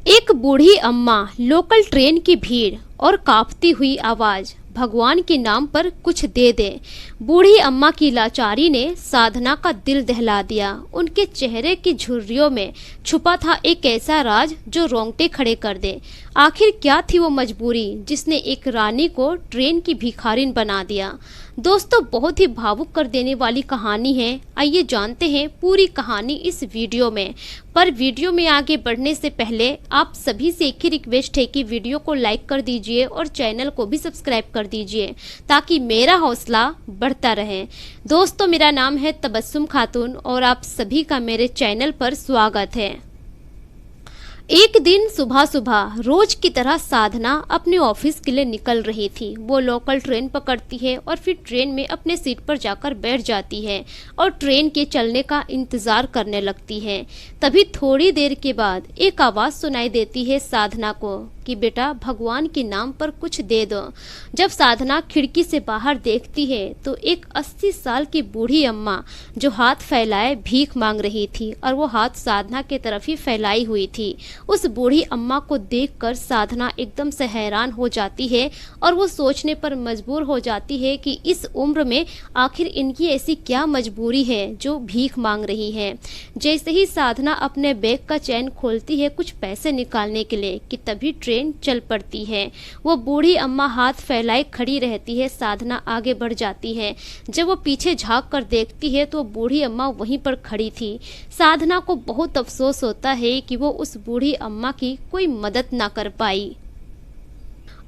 एक बूढ़ी अम्मा, local train की भीड़ और कांपती हुई आवाज, भगवान के नाम पर कुछ दे दे। बूढ़ी अम्मा की लाचारी ने साधना का दिल दहला दिया। उनके चेहरे की झुर्रियों में छुपा था एक ऐसा राज जो रोंगटे खड़े कर दे। आखिर क्या थी वो मजबूरी जिसने एक रानी को ट्रेन की भिखारिन बना दिया। दोस्तों, बहुत ही भावुक कर देने वाली कहानी है। आइए जानते हैं पूरी कहानी इस वीडियो में। पर वीडियो में आगे बढ़ने से पहले आप सभी से एक ही रिक्वेस्ट है कि वीडियो को लाइक कर दीजिए और चैनल को भी सब्सक्राइब कर दीजिए ताकि मेरा हौसला बढ़ता रहे। दोस्तों, मेरा नाम है तबस्सुम खातून और आप सभी का मेरे चैनल पर स्वागत है। एक दिन सुबह सुबह रोज की तरह साधना अपने ऑफिस के लिए निकल रही थी। वो लोकल ट्रेन पकड़ती है और फिर ट्रेन में अपने सीट पर जाकर बैठ जाती है और ट्रेन के चलने का इंतजार करने लगती है। तभी थोड़ी देर के बाद एक आवाज़ सुनाई देती है साधना को कि बेटा, भगवान के नाम पर कुछ दे दो। जब साधना खिड़की से बाहर देखती है तो एक 80 साल की बूढ़ी अम्मा जो हाथ फैलाए भीख मांग रही थी और वो हाथ साधना के तरफ ही फैलाई हुई थी। उस बूढ़ी अम्मा को देखकर साधना एकदम से हैरान हो जाती है और वो सोचने पर मजबूर हो जाती है कि इस उम्र में आखिर इनकी ऐसी क्या मजबूरी है जो भीख मांग रही है। जैसे ही साधना अपने बैग का चैन खोलती है कुछ पैसे निकालने के लिए कि तभी ट्रेन चल पड़ती है। वो बूढ़ी अम्मा हाथ फैलाए खड़ी रहती है। साधना आगे बढ़ जाती है। जब वो पीछे झांक कर देखती है तो बूढ़ी अम्मा वहीं पर खड़ी थी। साधना को बहुत अफसोस होता है कि वो उस बूढ़ी अम्मा की कोई मदद ना कर पाई।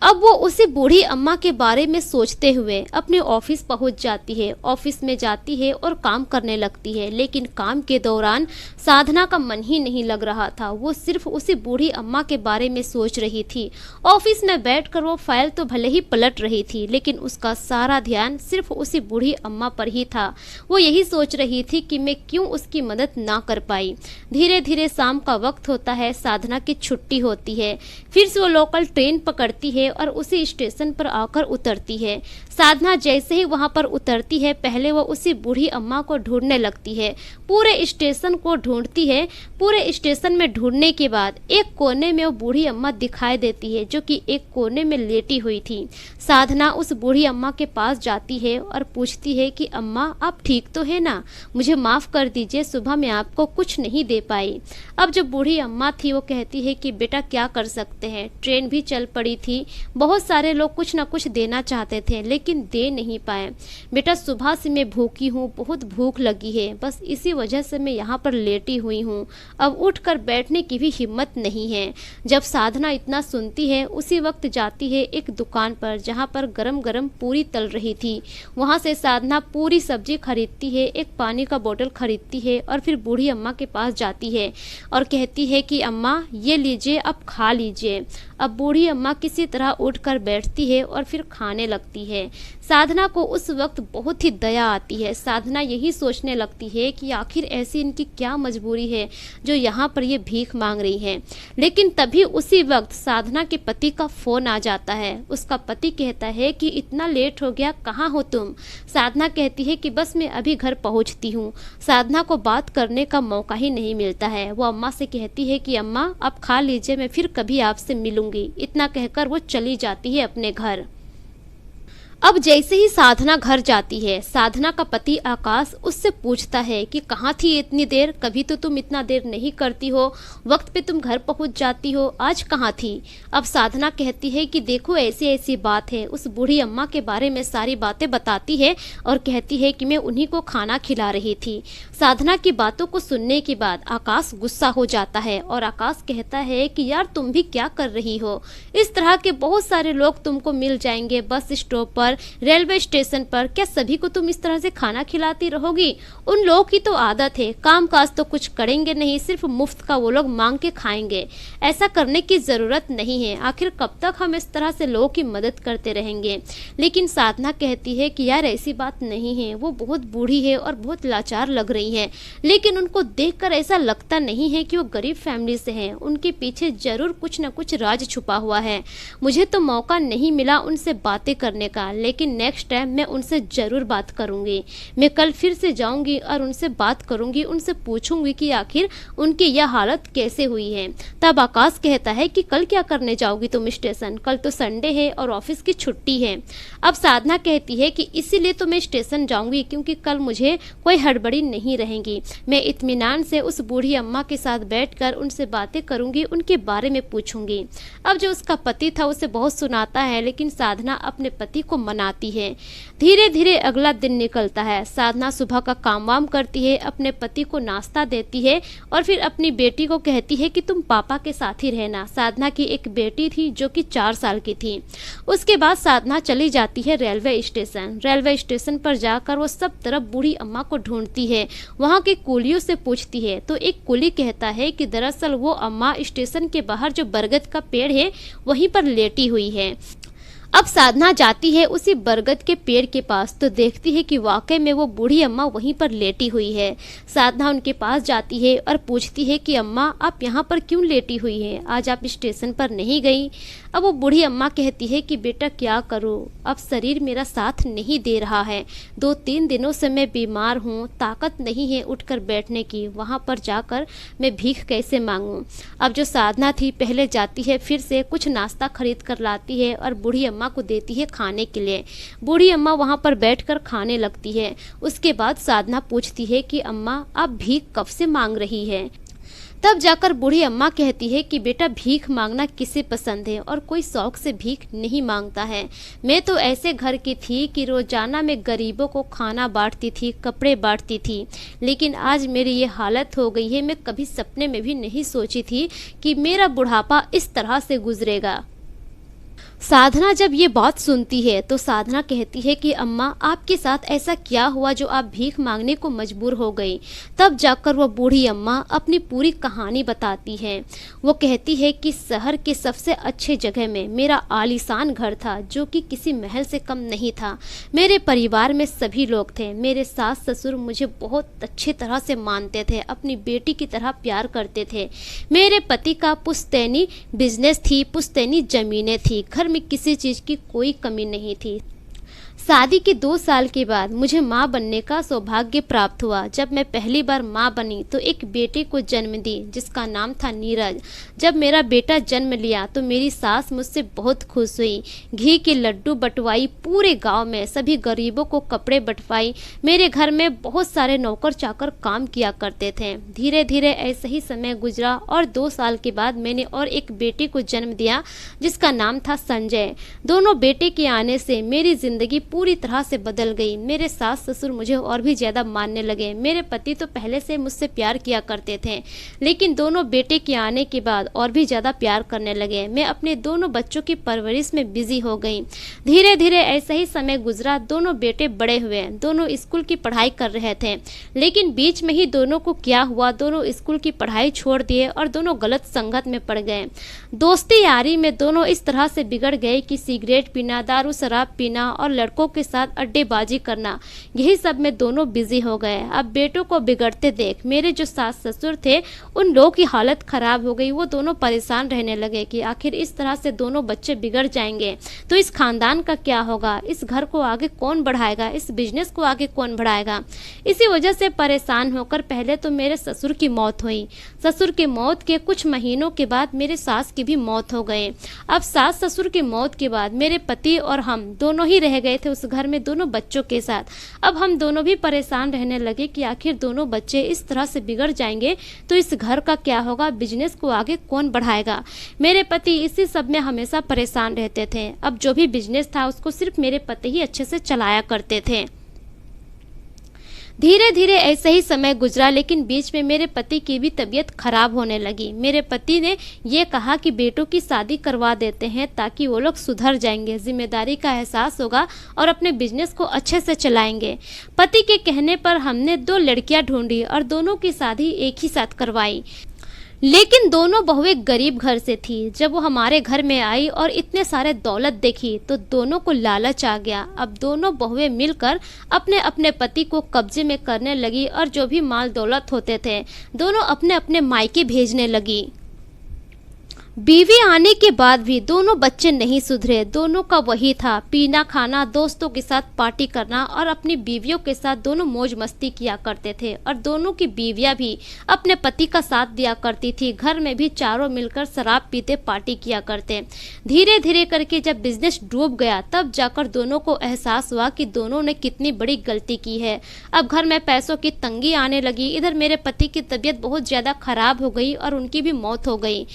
अब वो उसी बूढ़ी अम्मा के बारे में सोचते हुए अपने ऑफिस पहुंच जाती है। ऑफिस में जाती है और काम करने लगती है, लेकिन काम के दौरान साधना का मन ही नहीं लग रहा था। वो सिर्फ उसी बूढ़ी अम्मा के बारे में सोच रही थी। ऑफिस में बैठकर वो फाइल तो भले ही पलट रही थी, लेकिन उसका सारा ध्यान सिर्फ उसी बूढ़ी अम्मा पर ही था। वो यही सोच रही थी कि मैं क्यों उसकी मदद ना कर पाई। धीरे धीरे शाम का वक्त होता है। साधना की छुट्टी होती है। फिर से वो लोकल ट्रेन पकड़ती है और उसी स्टेशन पर आकर उतरती है। साधना जैसे ही वहां पर उतरती है पहले वो उसी बूढ़ी अम्मा को ढूंढने लगती है। पूरे स्टेशन को ढूंढती है। पूरे स्टेशन में ढूंढने के बाद एक कोने में वो बूढ़ी अम्मा दिखाई देती है जो कि एक कोने में लेटी हुई थी। साधना उस बूढ़ी अम्मा के पास जाती है और पूछती है कि अम्मा, आप ठीक तो है ना? मुझे माफ़ कर दीजिए, सुबह मैं आपको कुछ नहीं दे पाई। अब जो बूढ़ी अम्मा थी वो कहती है कि बेटा, क्या कर सकते हैं, ट्रेन भी चल पड़ी थी। बहुत सारे लोग कुछ ना कुछ देना चाहते थे लेकिन दे नहीं पाए। बेटा, सुबह से मैं भूखी हूँ, बहुत भूख लगी है, बस इसी वजह से मैं यहाँ पर लेटी हुई हूँ। अब उठकर बैठने की भी हिम्मत नहीं है। जब साधना इतना सुनती है उसी वक्त जाती है एक दुकान पर जहाँ पर गरम गरम पूरी तल रही थी। वहाँ से साधना पूरी सब्जी खरीदती है, एक पानी का बोतल खरीदती है और फिर बूढ़ी अम्मा के पास जाती है और कहती है कि अम्मा, ये लीजिए, अब खा लीजिए। अब बूढ़ी अम्मा किसी तरह उठकर बैठती है और फिर खाने लगती है। साधना को उस वक्त बहुत ही दया आती है। साधना यही सोचने लगती है कि आखिर ऐसी इनकी क्या मजबूरी है जो यहाँ पर ये भीख मांग रही है। लेकिन तभी उसी वक्त साधना के पति का फोन आ जाता है। उसका पति कहता है कि इतना लेट हो गया, कहाँ हो तुम? साधना कहती है कि बस मैं अभी घर पहुँचती हूँ। साधना को बात करने का मौका ही नहीं मिलता है। वो अम्मा से कहती है कि अम्मा, आप खा लीजिए, मैं फिर कभी आपसे मिलूंगी। इतना कहकर वो चली जाती है अपने घर। अब जैसे ही साधना घर जाती है, साधना का पति आकाश उससे पूछता है कि कहाँ थी इतनी देर? कभी तो तुम इतना देर नहीं करती हो, वक्त पे तुम घर पहुँच जाती हो, आज कहाँ थी? अब साधना कहती है कि देखो, ऐसी ऐसी बात है। उस बूढ़ी अम्मा के बारे में सारी बातें बताती है और कहती है कि मैं उन्हीं को खाना खिला रही थी। साधना की बातों को सुनने के बाद आकाश गुस्सा हो जाता है और आकाश कहता है कि यार, तुम भी क्या कर रही हो? इस तरह के बहुत सारे लोग तुमको मिल जाएंगे बस स्टॉप पर, रेलवे स्टेशन पर। क्या सभी को तुम इस तरह से खाना खिलाती रहोगी? उन लोगों की तो आदत है, काम काज तो कुछ करेंगे नहीं, सिर्फ मुफ्त का वो लोग मांग के खाएंगे। ऐसा करने की जरूरत नहीं है। आखिर कब तक हम इस तरह से लोगों की मदद करते रहेंगे? लेकिन साधना कहती है कि यार, ऐसी बात नहीं है। वो बहुत बूढ़ी है और बहुत लाचार लग रही है, लेकिन उनको देखकर ऐसा लगता नहीं है कि वो गरीब फैमिली से हैं। उनके पीछे जरूर कुछ न कुछ राज छुपा हुआ है। मुझे तो मौका नहीं मिला उनसे बातें करने का, लेकिन नेक्स्ट टाइम मैं उनसे ज़रूर बात करूँगी। मैं कल फिर से जाऊँगी और उनसे बात करूँगी, उनसे पूछूँगी कि आखिर उनकी यह हालत कैसे हुई है। तब आकाश कहता है कि कल क्या करने जाओगी तुम स्टेशन, कल तो संडे है और ऑफिस की छुट्टी है। अब साधना कहती है कि इसीलिए तो मैं स्टेशन जाऊँगी क्योंकि कल मुझे कोई हड़बड़ी नहीं रहेगी। मैं इत्मीनान से उस बूढ़ी अम्मा के साथ बैठकर उनसे बातें करूँगी, उनके बारे में पूछूँगी। अब जो उसका पति था उसे बहुत सुनाता है, लेकिन साधना अपने पति को मनाती है। धीरे धीरे अगला दिन निकलता है। साधना सुबह का काम वाम करती है, अपने पति को नाश्ता देती है और फिर अपनी बेटी को कहती है कि तुम पापा के साथ ही रहना। साधना की एक बेटी थी जो कि 4 साल की थी। उसके बाद साधना चली जाती है रेलवे स्टेशन। रेलवे स्टेशन पर जाकर वो सब तरफ बूढ़ी अम्मा को ढूंढती है, वहाँ के कुलियों से पूछती है तो एक कुली कहता है कि दरअसल वो अम्मा स्टेशन के बाहर जो बरगद का पेड़ है वहीं पर लेटी हुई है। अब साधना जाती है उसी बरगद के पेड़ के पास तो देखती है कि वाकई में वो बूढ़ी अम्मा वहीं पर लेटी हुई है। साधना उनके पास जाती है और पूछती है कि अम्मा आप यहाँ पर क्यों लेटी हुई हैं, आज आप स्टेशन पर नहीं गई। अब वो बूढ़ी अम्मा कहती है कि बेटा क्या करूँ, अब शरीर मेरा साथ नहीं दे रहा है, 2-3 दिनों से मैं बीमार हूँ, ताकत नहीं है उठकर बैठने की, वहाँ पर जाकर मैं भीख कैसे मांगूँ। अब जो साधना थी पहले जाती है, फिर से कुछ नाश्ता खरीद कर लाती है और बूढ़ी अम्मा को देती है खाने के लिए। बूढ़ी अम्मा वहाँ पर बैठकर खाने लगती है। उसके बाद साधना पूछती है कि अम्मा आप भीख कब से मांग रही है। तब जाकर बूढ़ी अम्मा कहती है कि बेटा भीख मांगना किसे पसंद है और कोई शौक से भीख नहीं मांगता है। मैं तो ऐसे घर की थी कि रोजाना मैं गरीबों को खाना बांटती थी, कपड़े बांटती थी, लेकिन आज मेरी ये हालत हो गई है। मैं कभी सपने में भी नहीं सोची थी कि मेरा बुढ़ापा इस तरह से गुजरेगा। साधना जब ये बात सुनती है तो साधना कहती है कि अम्मा आपके साथ ऐसा क्या हुआ जो आप भीख मांगने को मजबूर हो गई। तब जाकर वह बूढ़ी अम्मा अपनी पूरी कहानी बताती है। वो कहती है कि शहर के सबसे अच्छे जगह में मेरा आलीशान घर था जो कि किसी महल से कम नहीं था। मेरे परिवार में सभी लोग थे। मेरे सास ससुर मुझे बहुत अच्छी तरह से मानते थे, अपनी बेटी की तरह प्यार करते थे। मेरे पति का पुश्तैनी बिजनेस थी, पुश्तैनी जमीनें थी, घर में किसी चीज की कोई कमी नहीं थी। शादी के 2 साल के बाद मुझे माँ बनने का सौभाग्य प्राप्त हुआ। जब मैं पहली बार माँ बनी तो एक बेटे को जन्म दी जिसका नाम था नीरज। जब मेरा बेटा जन्म लिया तो मेरी सास मुझसे बहुत खुश हुई, घी के लड्डू बंटवाई, पूरे गांव में सभी गरीबों को कपड़े बंटवाई। मेरे घर में बहुत सारे नौकर चाकर काम किया करते थे। धीरे धीरे ऐसे ही समय गुजरा और 2 साल के बाद मैंने और एक बेटे को जन्म दिया जिसका नाम था संजय। दोनों बेटे के आने से मेरी जिंदगी पूरी तरह से बदल गई। मेरे सास ससुर मुझे और भी ज़्यादा मानने लगे। मेरे पति तो पहले से मुझसे प्यार किया करते थे, लेकिन दोनों बेटे के आने के बाद और भी ज़्यादा प्यार करने लगे। मैं अपने दोनों बच्चों की परवरिश में बिजी हो गई। धीरे धीरे ऐसा ही समय गुजरा। दोनों बेटे बड़े हुए, दोनों स्कूल की पढ़ाई कर रहे थे, लेकिन बीच में ही दोनों को क्या हुआ, दोनों स्कूल की पढ़ाई छोड़ दिए और दोनों गलत संगत में पड़ गए। दोस्ती यारी में दोनों इस तरह से बिगड़ गए कि सिगरेट पीना, दारू शराब पीना और लड़कों के साथ अड्डेबाजी करना, यही सब में दोनों बिजी हो गए। अब बेटों को बिगड़ते देख मेरे जो सास ससुर थे उन लोगों की हालत खराब हो गई। वो दोनों परेशान रहने लगे कि आखिर इस तरह से दोनों बच्चे बिगड़ जाएंगे तो इस खानदान का क्या होगा, इस घर को आगे कौन बढ़ाएगा, इस बिजनेस को आगे कौन बढ़ाएगा। इसी वजह से परेशान होकर पहले तो मेरे ससुर की मौत हुई। ससुर की मौत के कुछ महीनों के बाद मेरे सास की भी मौत हो गई। अब सास ससुर की मौत के बाद मेरे पति और हम दोनों ही रह गए थे उस घर में दोनों बच्चों के साथ। अब हम दोनों भी परेशान रहने लगे कि आखिर दोनों बच्चे इस तरह से बिगड़ जाएंगे तो इस घर का क्या होगा, बिजनेस को आगे कौन बढ़ाएगा। मेरे पति इसी सब में हमेशा परेशान रहते थे। अब जो भी बिजनेस था उसको सिर्फ मेरे पति ही अच्छे से चलाया करते थे। धीरे धीरे ऐसे ही समय गुजरा, लेकिन बीच में मेरे पति की भी तबीयत खराब होने लगी। मेरे पति ने ये कहा कि बेटों की शादी करवा देते हैं ताकि वो लोग सुधर जाएंगे, जिम्मेदारी का एहसास होगा और अपने बिजनेस को अच्छे से चलाएंगे। पति के कहने पर हमने 2 लड़कियां ढूंढी और दोनों की शादी एक ही साथ करवाई, लेकिन दोनों बहुएं गरीब घर से थी। जब वो हमारे घर में आई और इतने सारे दौलत देखी तो दोनों को लालच आ गया। अब दोनों बहुएं मिलकर अपने अपने पति को कब्जे में करने लगी और जो भी माल दौलत होते थे दोनों अपने अपने मायके भेजने लगी। बीवी आने के बाद भी दोनों बच्चे नहीं सुधरे। दोनों का वही था, पीना खाना, दोस्तों के साथ पार्टी करना और अपनी बीवियों के साथ दोनों मौज मस्ती किया करते थे। और दोनों की बीवियां भी अपने पति का साथ दिया करती थी। घर में भी चारों मिलकर शराब पीते पार्टी किया करते। धीरे धीरे करके जब बिजनेस डूब गया तब जाकर दोनों को एहसास हुआ कि दोनों ने कितनी बड़ी गलती की है। अब घर में पैसों की तंगी आने लगी। इधर मेरे पति की तबीयत बहुत ज़्यादा खराब हो गई और उनकी भी मौत हो गई।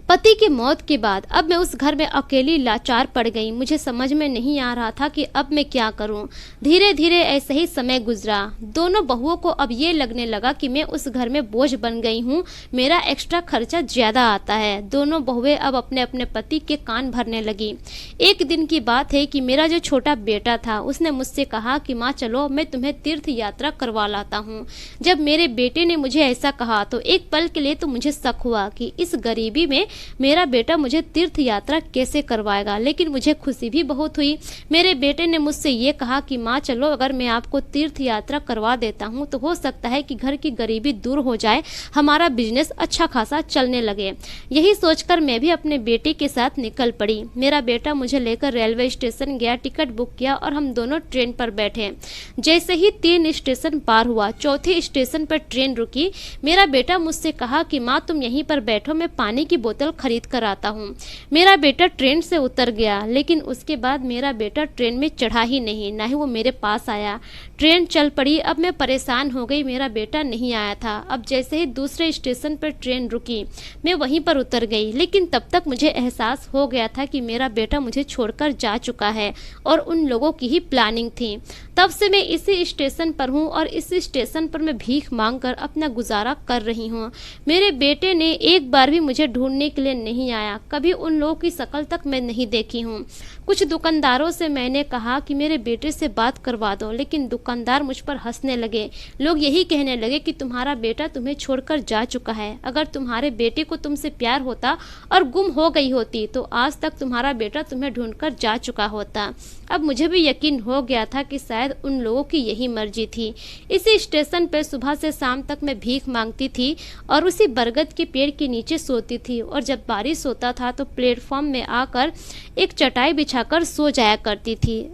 पति की मौत के बाद अब मैं उस घर में अकेली लाचार पड़ गई। मुझे समझ में नहीं आ रहा था कि अब मैं क्या करूं। धीरे धीरे ऐसे ही समय गुजरा। दोनों बहुओं को अब ये लगने लगा कि मैं उस घर में बोझ बन गई हूं, मेरा एक्स्ट्रा खर्चा ज़्यादा आता है। दोनों बहुएं अब अपने अपने पति के कान भरने लगी। एक दिन की बात है कि मेरा जो छोटा बेटा था उसने मुझसे कहा कि माँ चलो मैं तुम्हें तीर्थ यात्रा करवा लाता हूँ। जब मेरे बेटे ने मुझे ऐसा कहा तो एक पल के लिए तो मुझे शक हुआ कि इस गरीबी में मेरा बेटा मुझे तीर्थ यात्रा कैसे करवाएगा, लेकिन मुझे खुशी भी बहुत हुई। मेरे बेटे ने मुझसे ये कहा कि माँ चलो अगर मैं आपको तीर्थ यात्रा करवा देता हूँ तो हो सकता है कि घर की गरीबी दूर हो जाए, हमारा बिजनेस अच्छा खासा चलने लगे। यही सोचकर मैं भी अपने बेटे के साथ निकल पड़ी। मेरा बेटा मुझे लेकर रेलवे स्टेशन गया, टिकट बुक किया और हम दोनों ट्रेन पर बैठे। जैसे ही 3 स्टेशन पार हुआ, चौथे स्टेशन पर ट्रेन रुकी। मेरा बेटा मुझसे कहा कि माँ तुम यहीं पर बैठो, मैं पानी की बोतल खरीद कर आता हूँ। मेरा बेटा ट्रेन से उतर गया, लेकिन उसके बाद मेरा बेटा ट्रेन में चढ़ा ही नहीं, ना ही वो मेरे पास आया। ट्रेन चल पड़ी। अब मैं परेशान हो गई, मेरा बेटा नहीं आया था। अब जैसे ही दूसरे स्टेशन पर ट्रेन रुकी मैं वहीं पर उतर गई, लेकिन तब तक मुझे एहसास हो गया था कि मेरा बेटा मुझे छोड़कर जा चुका है और उन लोगों की ही प्लानिंग थी। तब से मैं इसी स्टेशन पर हूँ और इस स्टेशन पर मैं भीख मांगकर अपना गुजारा कर रही हूँ। मेरे बेटे ने एक बार भी मुझे ढूंढने के लिए नहीं आया, कभी उन लोगों की शक्ल तक मैं नहीं देखी हूँ। कुछ दुकानदारों से मैंने कहा कि मेरे बेटे से बात करवा दो, लेकिन दुकानदार मुझ पर हंसने लगे। लोग यही कहने लगे कि तुम्हारा बेटा तुम्हें छोड़कर जा चुका है। अगर तुम्हारे बेटे को तुमसे प्यार होता और गुम हो गई होती तो आज तक तुम्हारा बेटा तुम्हें ढूंढकर जा चुका होता। अब मुझे भी यकीन हो गया था कि शायद उन लोगों की यही मर्जी थी। इसी स्टेशन पर सुबह से शाम तक मैं भीख मांगती थी और उसी बरगद के पेड़ के नीचे सोती थी, और जब बारिश होता था तो प्लेटफॉर्म में आकर एक चटाई बिछाकर सो जाया करती थी।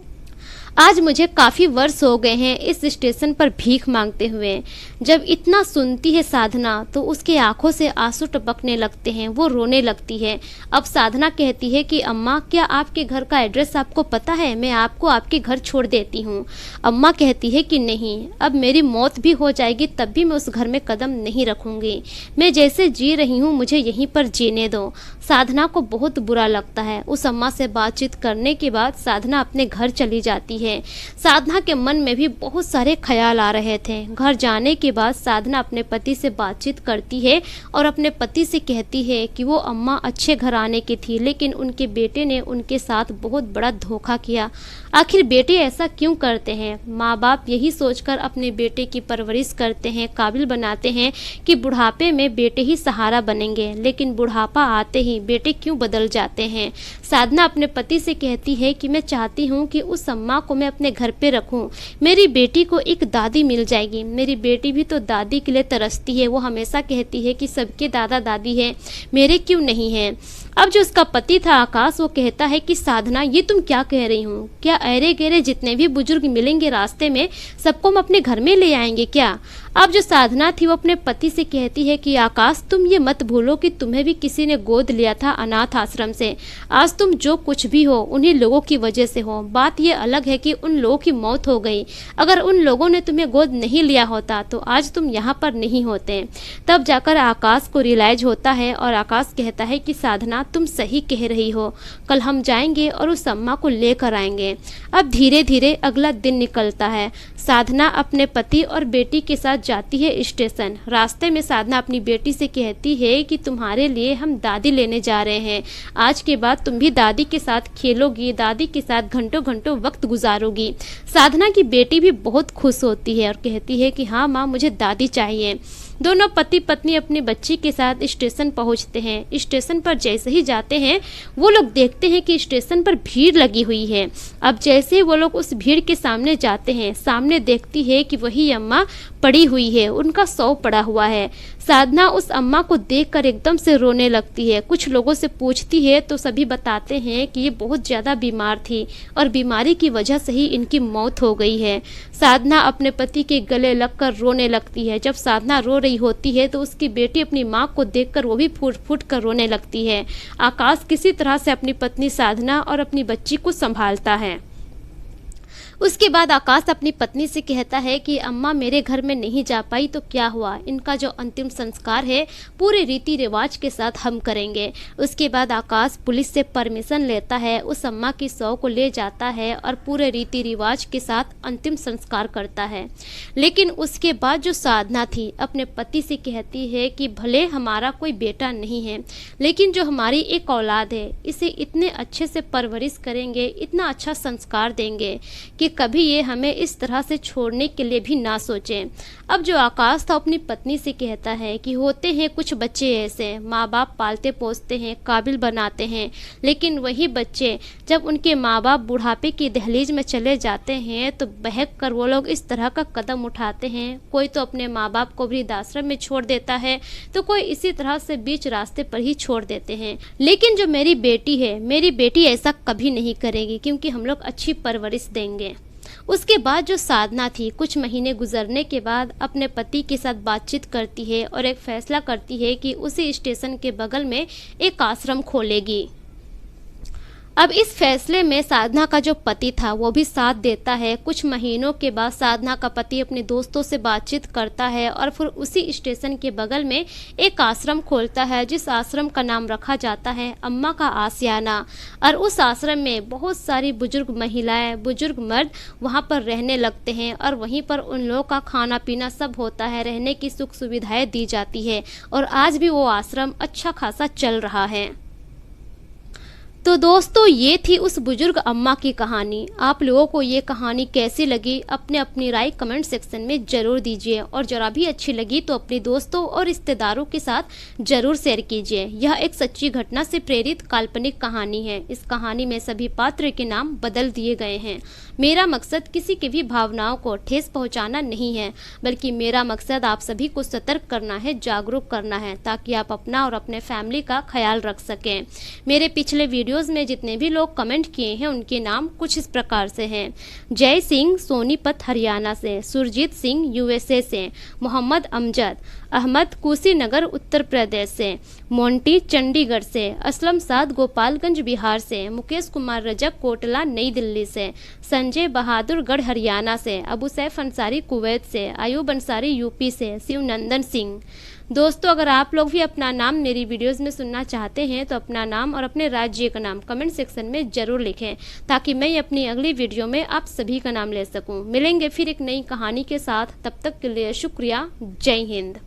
आज मुझे काफ़ी वर्ष हो गए हैं इस स्टेशन पर भीख मांगते हुए। जब इतना सुनती है साधना तो उसके आंखों से आंसू टपकने लगते हैं, वो रोने लगती है। अब साधना कहती है कि अम्मा क्या आपके घर का एड्रेस आपको पता है, मैं आपको आपके घर छोड़ देती हूँ। अम्मा कहती है कि नहीं, अब मेरी मौत भी हो जाएगी तब भी मैं उस घर में कदम नहीं रखूँगी। मैं जैसे जी रही हूँ मुझे यहीं पर जीने दो। साधना को बहुत बुरा लगता है। उस अम्मा से बातचीत करने के बाद साधना अपने घर चली जाती है। साधना के मन में भी बहुत सारे ख्याल आ रहे थे। घर जाने के बाद साधना अपने पति से बातचीत करती है और अपने पति से कहती है कि वो अम्मा अच्छे घराने की थी, लेकिन उनके बेटे ने उनके साथ बहुत बड़ा धोखा किया। आखिर बेटे ऐसा क्यों करते हैं? माँ बाप यही सोचकर अपने बेटे की परवरिश करते हैं, काबिल बनाते हैं कि बुढ़ापे में बेटे ही सहारा बनेंगे, लेकिन बुढ़ापा आते ही बेटे क्यों बदल जाते हैं। साधना अपने पति से कहती है कि मैं चाहती हूँ कि उस अम्मा को मैं अपने घर पे रखूँ। मेरी बेटी को एक दादी मिल जाएगी। मेरी बेटी भी तो दादी के लिए तरसती है। वो हमेशा कहती है कि सबके दादा दादी हैं, मेरे क्यों नहीं हैं। अब जो उसका पति था आकाश, वो कहता है कि साधना ये तुम क्या कह रही हो? क्या अरे गहरे जितने भी बुजुर्ग मिलेंगे रास्ते में सबको हम अपने घर में ले आएंगे क्या? अब जो साधना थी वो अपने पति से कहती है कि आकाश तुम ये मत भूलो कि तुम्हें भी किसी ने गोद लिया था अनाथ आश्रम से। आज तुम जो कुछ भी हो उन्हीं लोगों की वजह से हो। बात ये अलग है कि उन लोगों की मौत हो गई। अगर उन लोगों ने तुम्हें गोद नहीं लिया होता तो आज तुम यहाँ पर नहीं होते। तब जाकर आकाश को रियलाइज होता है और आकाश कहता है कि साधना तुम सही कह रही हो, कल हम जाएंगे और उस अम्मा को लेकर आएंगे। अब धीरे धीरे अगला दिन निकलता है। साधना अपने पति और बेटी के साथ जाती है स्टेशन। रास्ते में साधना अपनी बेटी से कहती है कि तुम्हारे लिए हम दादी लेने जा रहे हैं। आज के बाद तुम भी दादी के साथ खेलोगी, दादी के साथ घंटों घंटों वक्त गुजारोगी। साधना की बेटी भी बहुत खुश होती है और कहती है कि हाँ माँ, मुझे दादी चाहिए। दोनों पति पत्नी अपने बच्ची के साथ स्टेशन पहुंचते हैं। स्टेशन पर जैसे ही जाते हैं वो लोग देखते हैं कि स्टेशन पर भीड़ लगी हुई है। अब जैसे ही वो लोग उस भीड़ के सामने जाते हैं, सामने देखती है कि वही अम्मा पड़ी हुई है, उनका शव पड़ा हुआ है। साधना उस अम्मा को देखकर एकदम से रोने लगती है। कुछ लोगों से पूछती है तो सभी बताते हैं कि ये बहुत ज़्यादा बीमार थी और बीमारी की वजह से ही इनकी मौत हो गई है। साधना अपने पति के गले लगकर रोने लगती है। जब साधना रो रही होती है तो उसकी बेटी अपनी माँ को देखकर वो भी फूट फूट कर रोने लगती है। आकाश किसी तरह से अपनी पत्नी साधना और अपनी बच्ची को संभालता है। उसके बाद आकाश अपनी पत्नी से कहता है कि अम्मा मेरे घर में नहीं जा पाई तो क्या हुआ, इनका जो अंतिम संस्कार है पूरे रीति रिवाज के साथ हम करेंगे। उसके बाद आकाश पुलिस से परमिशन लेता है, उस अम्मा की शव को ले जाता है और पूरे रीति रिवाज के साथ अंतिम संस्कार करता है। लेकिन उसके बाद जो साधना थी अपने पति से कहती है कि भले हमारा कोई बेटा नहीं है, लेकिन जो हमारी एक औलाद है इसे इतने अच्छे से परवरिश करेंगे, इतना अच्छा संस्कार देंगे कि कभी ये हमें इस तरह से छोड़ने के लिए भी ना सोचें। अब जो आकाश था अपनी पत्नी से कहता है कि होते हैं कुछ बच्चे ऐसे, माँ बाप पालते पोसते हैं, काबिल बनाते हैं, लेकिन वही बच्चे जब उनके माँ बाप बुढ़ापे की दहलीज में चले जाते हैं तो बहक कर वो लोग इस तरह का कदम उठाते हैं। कोई तो अपने माँ बाप को वृद्धाश्रम में छोड़ देता है तो कोई इसी तरह से बीच रास्ते पर ही छोड़ देते हैं। लेकिन जो मेरी बेटी है, मेरी बेटी ऐसा कभी नहीं करेगी, क्योंकि हम लोग अच्छी परवरिश देंगे। उसके बाद जो साधना थी कुछ महीने गुजरने के बाद अपने पति के साथ बातचीत करती है और एक फैसला करती है कि उसी स्टेशन के बगल में एक आश्रम खोलेगी। अब इस फैसले में साधना का जो पति था वो भी साथ देता है। कुछ महीनों के बाद साधना का पति अपने दोस्तों से बातचीत करता है और फिर उसी स्टेशन के बगल में एक आश्रम खोलता है, जिस आश्रम का नाम रखा जाता है अम्मा का आशियाना। और उस आश्रम में बहुत सारी बुजुर्ग महिलाएं, बुजुर्ग मर्द वहाँ पर रहने लगते हैं और वहीं पर उन लोगों का खाना पीना सब होता है, रहने की सुख सुविधाएं दी जाती है और आज भी वो आश्रम अच्छा खासा चल रहा है। तो दोस्तों ये थी उस बुजुर्ग अम्मा की कहानी। आप लोगों को ये कहानी कैसी लगी अपनी राय कमेंट सेक्शन में ज़रूर दीजिए और ज़रा भी अच्छी लगी तो अपने दोस्तों और रिश्तेदारों के साथ ज़रूर शेयर कीजिए। यह एक सच्ची घटना से प्रेरित काल्पनिक कहानी है। इस कहानी में सभी पात्र के नाम बदल दिए गए हैं। मेरा मकसद किसी की भी भावनाओं को ठेस पहुंचाना नहीं है, बल्कि मेरा मकसद आप सभी को सतर्क करना है, जागरूक करना है, ताकि आप अपना और अपने फैमिली का ख्याल रख सकें। मेरे पिछले वीडियोस में जितने भी लोग कमेंट किए हैं उनके नाम कुछ इस प्रकार से हैं। जय सिंह सोनीपत हरियाणा से, सुरजीत सिंह यूएसए से, मोहम्मद अमजद अहमद कुशीनगर उत्तर प्रदेश से, मोंटी चंडीगढ़ से, असलम साद गोपालगंज बिहार से, मुकेश कुमार रजक कोटला नई दिल्ली से, संजय बहादुर गढ़ हरियाणा से, अबू सैफ अंसारी कुवैत से, अयूब अंसारी यूपी से, शिवनंदन सिंह। दोस्तों अगर आप लोग भी अपना नाम मेरी वीडियोस में सुनना चाहते हैं तो अपना नाम और अपने राज्य का नाम कमेंट सेक्शन में ज़रूर लिखें, ताकि मैं अपनी अगली वीडियो में आप सभी का नाम ले सकूं। मिलेंगे फिर एक नई कहानी के साथ, तब तक के लिए शुक्रिया। जय हिंद।